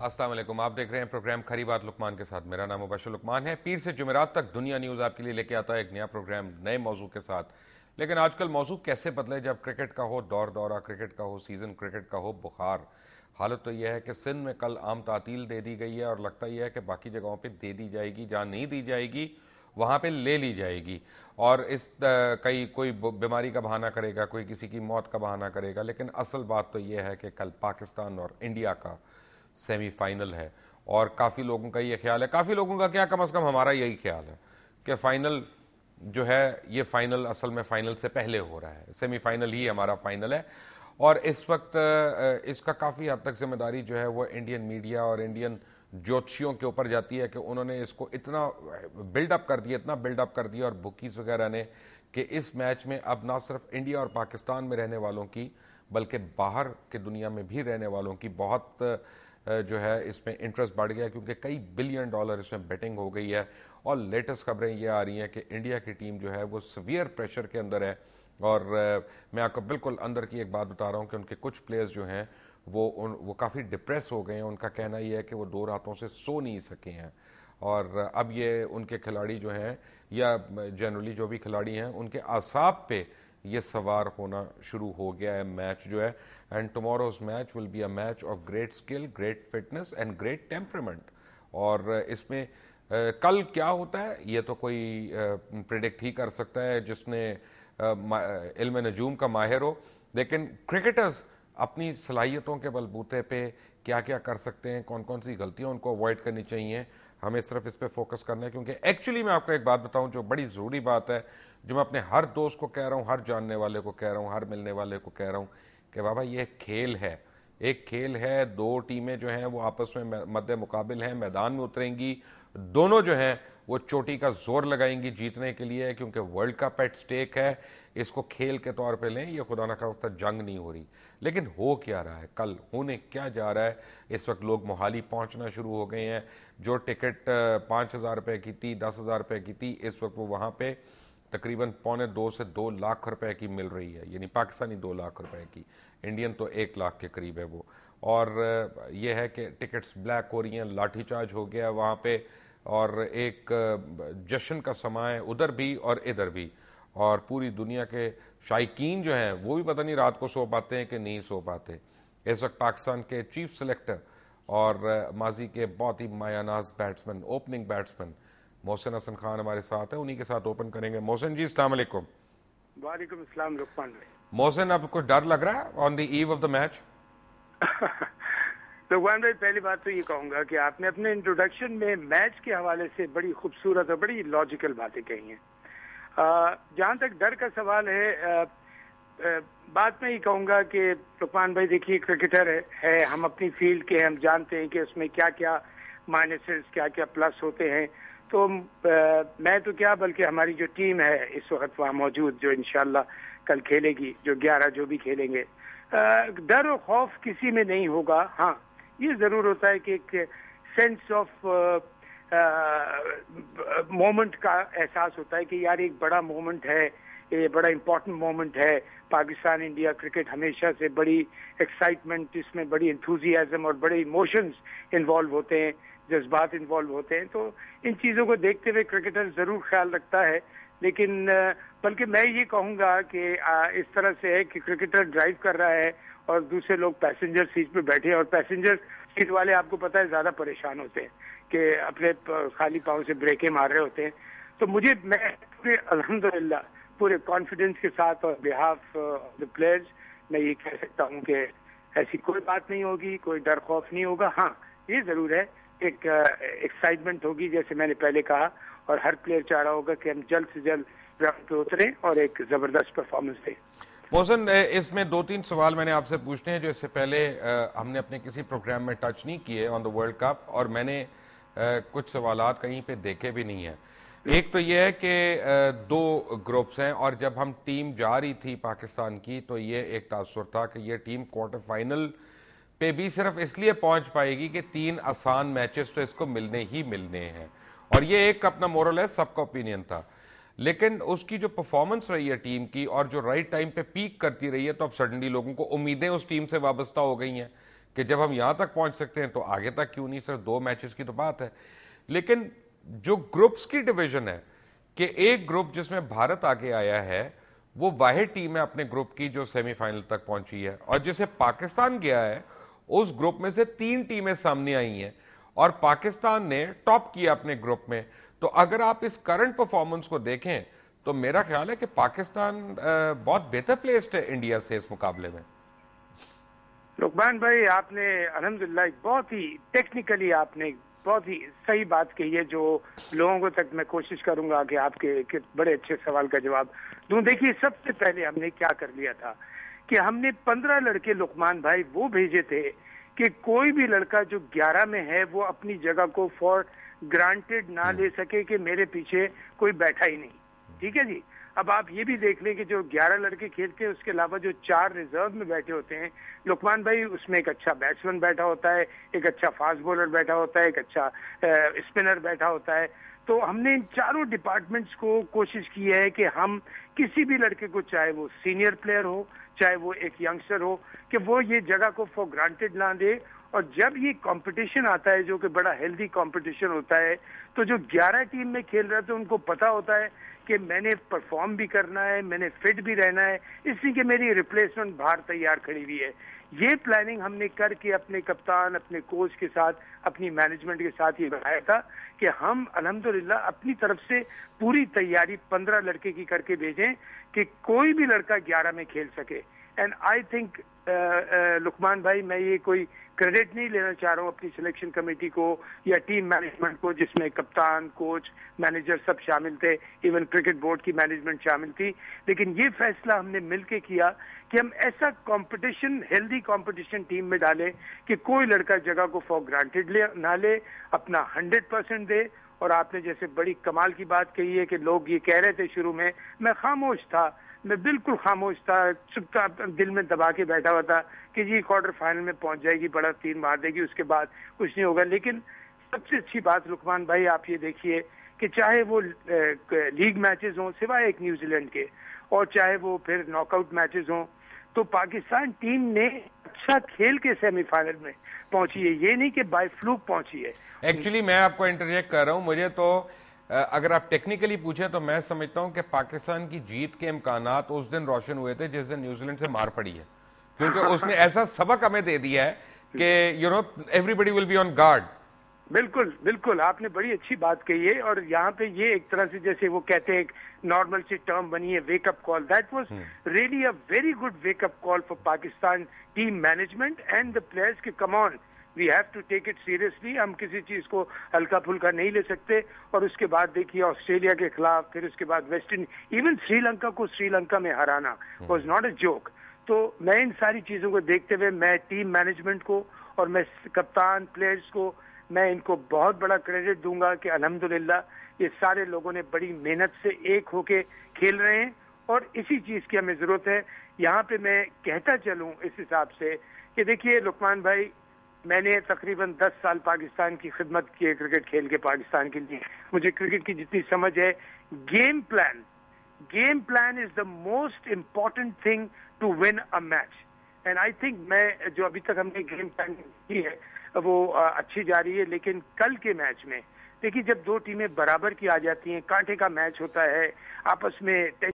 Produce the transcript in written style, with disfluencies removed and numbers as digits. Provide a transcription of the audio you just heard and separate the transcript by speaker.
Speaker 1: अस्सलाम वालेकुम। आप देख रहे हैं प्रोग्राम खरी बात लुकमान के साथ। मेरा नाम मुबशर लुकमान है। पीर से जुमेरात तक दुनिया न्यूज़ आपके लिए लेके आता है एक नया प्रोग्राम नए मौजू के साथ। लेकिन आजकल मौजू कैसे बदले, जब क्रिकेट का हो दौर दौरा, क्रिकेट का हो सीज़न, क्रिकेट का हो बुखार। हालत तो यह है कि सिंध में कल आम तातील दे दी गई है और लगता यह है कि बाकी जगहों पर दे दी जाएगी, जहाँ नहीं दी जाएगी वहाँ पे ले ली जाएगी। और कई कोई बीमारी का बहाना करेगा, कोई किसी की मौत का बहाना करेगा। लेकिन असल बात तो यह है कि कल पाकिस्तान और इंडिया का सेमीफाइनल है और काफ़ी लोगों का ये ख्याल है, काफ़ी लोगों का क्या, कम से कम हमारा यही ख्याल है कि फाइनल जो है ये फाइनल असल में फाइनल से पहले हो रहा है। सेमीफाइनल ही हमारा फाइनल है और इस वक्त इसका काफ़ी हद तक जिम्मेदारी जो है वो इंडियन मीडिया और इंडियन ज्योतिषियों के ऊपर जाती है कि उन्होंने इसको इतना बिल्डअप कर दिया, इतना बिल्डअप कर दिया और बुकीज़ वगैरह ने, कि इस मैच में अब ना सिर्फ इंडिया और पाकिस्तान में रहने वालों की बल्कि बाहर के दुनिया में भी रहने वालों की बहुत जो है इसमें इंटरेस्ट बढ़ गया, क्योंकि कई बिलियन डॉलर इसमें बेटिंग हो गई है। और लेटेस्ट खबरें ये आ रही हैं कि इंडिया की टीम जो है वो सीवियर प्रेशर के अंदर है। और मैं आपको बिल्कुल अंदर की एक बात बता रहा हूँ कि उनके कुछ प्लेयर्स जो हैं वो काफ़ी डिप्रेस हो गए हैं। उनका कहना यह है कि वो 2 रातों से सो नहीं सके हैं। और अब ये उनके खिलाड़ी जो हैं या जनरली जो भी खिलाड़ी हैं उनके आसाब पे ये सवार होना शुरू हो गया है मैच जो है। And tomorrow's match will be a match of great skill, great fitness and great temperament. और इसमें कल क्या होता है ये तो कोई प्रिडिक्ट ही कर सकता है जिसने इल्म नजूम का माहिर हो। लेकिन क्रिकेटर्स अपनी सलाहियतों के बलबूते पे क्या क्या कर सकते हैं, कौन कौन सी गलतियां उनको अवॉइड करनी चाहिए, हमें सिर्फ इस पे फोकस करना है। क्योंकि एक्चुअली मैं आपको एक बात बताऊं जो बड़ी ज़रूरी बात है, जो मैं अपने हर दोस्त को कह रहा हूं, हर जानने वाले को कह रहा हूं, हर मिलने वाले को कह रहा हूं कि बाबा ये खेल है, एक खेल है। 2 टीमें जो हैं वो आपस में मद्दे मुकाबिल हैं, मैदान में उतरेंगी, दोनों जो हैं वो चोटी का जोर लगाएंगी जीतने के लिए, क्योंकि वर्ल्ड कप एट स्टेक है। इसको खेल के तौर पे लें, ये खुदा न खास्ता जंग नहीं हो रही। लेकिन हो क्या रहा है, कल होने क्या जा रहा है, इस वक्त लोग मोहाली पहुंचना शुरू हो गए हैं। जो टिकट 5,000 रुपए की थी, 10,000 रुपए की थी, इस वक्त वो वहां पे तकरीबन 1.25 से 2 लाख रुपए की मिल रही है, यानी पाकिस्तानी 2 लाख रुपए की, इंडियन तो 1 लाख के करीब है वो। और यह है कि टिकट्स ब्लैक हो रही हैं, लाठीचार्ज हो गया वहाँ पे, और एक जश्न का समा है उधर भी और इधर भी। और पूरी दुनिया के शायकीन जो हैं वो भी पता नहीं रात को सो पाते हैं कि नहीं सो पाते। इस वक्त पाकिस्तान के चीफ सेलेक्टर और माजी के बहुत ही मायानाज batsman, opening batsman Mohsin Hasan Khan हमारे साथ है, उन्हीं के साथ ओपन करेंगे। मोहसिन जी अस्सलाम वालेकुम।
Speaker 2: वालेकुम अस्सलाम लुकमान भाई।
Speaker 1: मोहसिन, अब कुछ डर लग रहा है on the eve of the match?
Speaker 2: Luqman भाई, पहली बात तो ये कहूंगा कि आपने अपने इंट्रोडक्शन में मैच के हवाले से बड़ी खूबसूरत और बड़ी लॉजिकल बातें कही हैं। जहां तक डर का सवाल है, बात में ये कहूंगा कि लुकमान भाई देखिए, क्रिकेटर है, हम अपनी फील्ड के हैं, हम जानते हैं कि उसमें क्या क्या माइनसेस, क्या क्या प्लस होते हैं। तो मैं तो क्या, बल्कि हमारी जो टीम है इस वक्त वहाँ मौजूद, जो इंशाल्लाह कल खेलेगी, जो 11 जो भी खेलेंगे, डर और खौफ किसी में नहीं होगा। हाँ, ये जरूर होता है कि एक सेंस ऑफ मोमेंट का एहसास होता है कि यार एक बड़ा मोमेंट है, ये बड़ा इंपॉर्टेंट मोमेंट है। पाकिस्तान इंडिया क्रिकेट हमेशा से बड़ी एक्साइटमेंट, इसमें बड़ी एंथुजियाज्म और बड़े इमोशंस इन्वॉल्व होते हैं, जज्बात इन्वॉल्व होते हैं। तो इन चीज़ों को देखते हुए क्रिकेटर ज़रूर ख्याल रखता है। लेकिन बल्कि मैं ये कहूँगा कि इस तरह से है कि क्रिकेटर ड्राइव कर रहा है और दूसरे लोग पैसेंजर सीट पे बैठे हैं, और पैसेंजर सीट वाले आपको पता है ज़्यादा परेशान होते हैं कि अपने खाली पाँव से ब्रेकें मार रहे होते हैं। तो मैं पूरे अल्हम्दुलिल्लाह पूरे कॉन्फिडेंस के साथ और बिहाफ ऑफ द प्लेयर्स मैं ये कह सकता हूँ कि ऐसी कोई बात नहीं होगी, कोई डर खौफ नहीं होगा। हाँ, ये ज़रूर है, एक एक्साइटमेंट होगी जैसे मैंने पहले कहा, और हर प्लेयर चाह रहा होगा कि हम जल्द से जल्द ग्राउंड पे उतरें और एक जबरदस्त परफॉर्मेंस दें।
Speaker 1: मोहसिन, इसमें 2-3 सवाल मैंने आपसे पूछने हैं जो इससे पहले हमने अपने किसी प्रोग्राम में टच नहीं किए ऑन द वर्ल्ड कप, और मैंने कुछ सवालात कहीं पे देखे भी नहीं है। एक तो यह है कि 2 ग्रुप्स हैं, और जब हम टीम जा रही थी पाकिस्तान की तो ये एक तासुर था कि ये टीम क्वार्टर फाइनल पे भी सिर्फ इसलिए पहुंच पाएगी कि 3 आसान मैचेस तो इसको मिलने ही मिलने हैं, और ये एक अपना मोरल है, सबका ओपिनियन था। लेकिन उसकी जो परफॉर्मेंस रही है टीम की, और जो राइट टाइम पे पीक करती रही है, तो अब सडनली लोगों को उम्मीदें उस टीम से वाबस्ता हो गई हैं कि जब हम यहां तक पहुंच सकते हैं तो आगे तक क्यों नहीं। सिर्फ 2 मैचेस की तो बात है, लेकिन जो ग्रुप्स की डिवीजन है कि एक ग्रुप जिसमें भारत आगे आया है, वो वाहिद टीम है अपने ग्रुप की जो सेमीफाइनल तक पहुंची है, और जिसे पाकिस्तान गया है उस ग्रुप में से 3 टीमें सामने आई हैं और पाकिस्तान ने टॉप किया अपने ग्रुप में। तो अगर आप इस करंट परफॉर्मेंस को देखें तो मेरा ख्याल है कि पाकिस्तान बहुत बेहतर प्लेस्ड है इंडिया से इस मुकाबले में।
Speaker 2: लुकमान भाई, आपने अल्हम्दुलिल्लाह बहुत ही टेक्निकली आपने बहुत ही सही बात कही है, जो लोगों को तक मैं कोशिश करूंगा कि आपके बड़े अच्छे सवाल का जवाब दूं। देखिए, सबसे पहले हमने क्या कर लिया था कि हमने 15 लड़के लुकमान भाई वो भेजे थे कि कोई भी लड़का जो 11 में है वो अपनी जगह को फॉर ग्रांटेड ना ले सके कि मेरे पीछे कोई बैठा ही नहीं। ठीक है जी। अब आप ये भी देख लें कि जो 11 लड़के खेलते हैं उसके अलावा जो 4 रिजर्व में बैठे होते हैं लुकमान भाई, उसमें एक अच्छा बैट्समैन बैठा होता है, एक अच्छा फास्ट बॉलर बैठा होता है, एक अच्छा स्पिनर बैठा होता है। तो हमने इन चारों डिपार्टमेंट्स को कोशिश की है कि हम किसी भी लड़के को, चाहे वो सीनियर प्लेयर हो चाहे वो एक यंगस्टर हो, कि वो ये जगह को फॉर ग्रांटेड ना दे। और जब ये कंपटीशन आता है जो कि बड़ा हेल्दी कंपटीशन होता है, तो जो 11 टीम में खेल रहे थे उनको पता होता है कि मैंने परफॉर्म भी करना है, मैंने फिट भी रहना है, इसलिए कि मेरी रिप्लेसमेंट बाहर तैयार खड़ी हुई है। ये प्लानिंग हमने करके अपने कप्तान, अपने कोच के साथ, अपनी मैनेजमेंट के साथ ये बनाया था कि हम अल्हम्दुलिल्लाह अपनी तरफ से पूरी तैयारी 15 लड़के की करके भेजें कि कोई भी लड़का 11 में खेल सके। एंड आई थिंक लुकमान भाई, मैं ये कोई क्रेडिट नहीं लेना चाह रहा हूँ अपनी सिलेक्शन कमेटी को या टीम मैनेजमेंट को, जिसमें कप्तान, कोच, मैनेजर सब शामिल थे, इवन क्रिकेट बोर्ड की मैनेजमेंट शामिल थी। लेकिन ये फैसला हमने मिलकर किया कि हम ऐसा कंपटीशन, हेल्दी कंपटीशन टीम में डालें कि कोई लड़का जगह को फॉर ग्रांटेड ना ले, अपना 100% दे। और आपने जैसे बड़ी कमाल की बात कही है कि लोग ये कह रहे थे शुरू में, मैं खामोश था, मैं बिल्कुल खामोश था, चुपचाप दिल में दबा के बैठा हुआ था कि जी क्वार्टर फाइनल में पहुंच जाएगी, बड़ा 3 मार देगी, उसके बाद कुछ नहीं होगा। लेकिन सबसे अच्छी बात लुकमान भाई, आप ये देखिए कि चाहे वो लीग मैचेस हों सिवाय एक न्यूजीलैंड के, और चाहे वो फिर नॉकआउट मैचेस हों, तो पाकिस्तान टीम ने अच्छा खेल के सेमीफाइनल में पहुंची है, ये नहीं कि बाय फ्लूक पहुंची है।
Speaker 1: एक्चुअली मैं आपको इंटरजेक्ट कर रहा हूं, मुझे तो अगर आप टेक्निकली पूछे तो मैं समझता हूं कि पाकिस्तान की जीत के इम्कानात उस दिन रोशन हुए थे जिस दिन न्यूजीलैंड से मार पड़ी है, क्योंकि उसने ऐसा सबक हमें दे दिया है कि everybody will be on guard.
Speaker 2: बिल्कुल बिल्कुल, आपने बड़ी अच्छी बात कही है। और यहाँ पे ये एक तरह से जैसे वो कहते हैं, एक नॉर्मल सी टर्म बनी है, wake up call. That was really a very good wake up call for Pakistan team management and the players के come on, we have to take it seriously. हम किसी चीज को हल्का फुल्का नहीं ले सकते। और उसके बाद देखिए ऑस्ट्रेलिया के खिलाफ, फिर उसके बाद वेस्ट इंडीज, इवन श्रीलंका को श्रीलंका में हराना वाज नॉट अ जोक। तो मैं इन सारी चीजों को देखते हुए मैं टीम मैनेजमेंट को और मैं कप्तान, प्लेयर्स को, मैं इनको बहुत बड़ा क्रेडिट दूंगा कि अल्हम्दुलिल्लाह ये सारे लोगों ने बड़ी मेहनत से एक होके खेल रहे हैं और इसी चीज की हमें जरूरत है। यहाँ पे मैं कहता चलूं इस हिसाब से कि देखिए लुकमान भाई, मैंने तकरीबन 10 साल पाकिस्तान की खिदमत की है, क्रिकेट खेल के पाकिस्तान के लिए। मुझे क्रिकेट की जितनी समझ है, game plan is the most important thing to win a match. And I think मैं जो अभी तक हमने गेम प्लान की है वो अच्छी जा रही है। लेकिन कल के मैच में देखिए, जब 2 टीमें बराबर की आ जाती हैं, कांटे का मैच होता है, आपस में